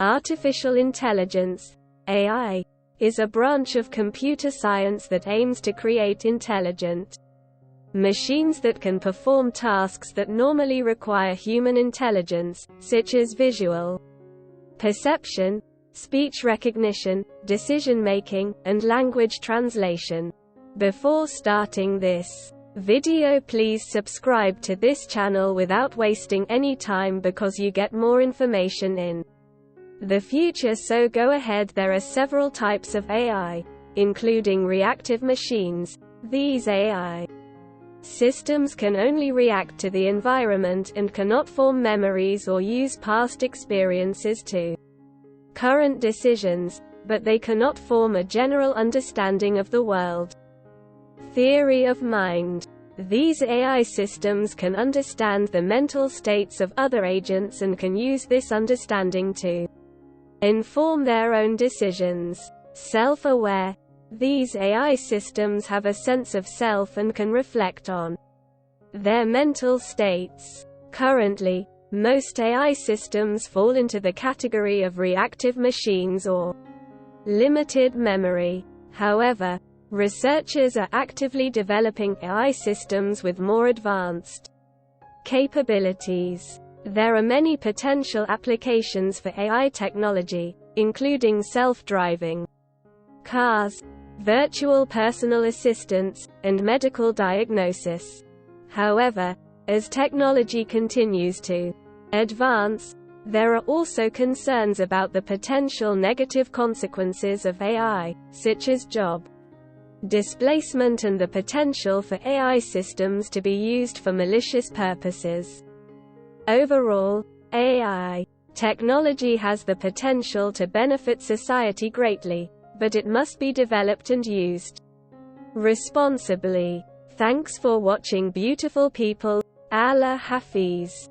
Artificial intelligence, AI, is a branch of computer science that aims to create intelligent machines that can perform tasks that normally require human intelligence, such as visual perception, speech recognition, decision-making, and language translation. Before starting this video, please subscribe to this channel without wasting any time because you get more information in the future, so go ahead. There are several types of AI, including reactive machines. These AI systems can only react to the environment and cannot form memories or use past experiences to current decisions, but they cannot form a general understanding of the world. Theory of mind. These AI systems can understand the mental states of other agents and can use this understanding to inform their own decisions. Self-aware. These AI systems have a sense of self and can reflect on their mental states. Currently, most AI systems fall into the category of reactive machines or limited memory. However, researchers are actively developing AI systems with more advanced capabilities. There are many potential applications for AI technology, including self-driving cars, virtual personal assistants, and medical diagnosis. However, as technology continues to advance, there are also concerns about the potential negative consequences of AI, such as job displacement and the potential for AI systems to be used for malicious purposes. Overall, AI technology has the potential to benefit society greatly, but it must be developed and used responsibly. Thanks for watching, beautiful people. Allah Hafiz.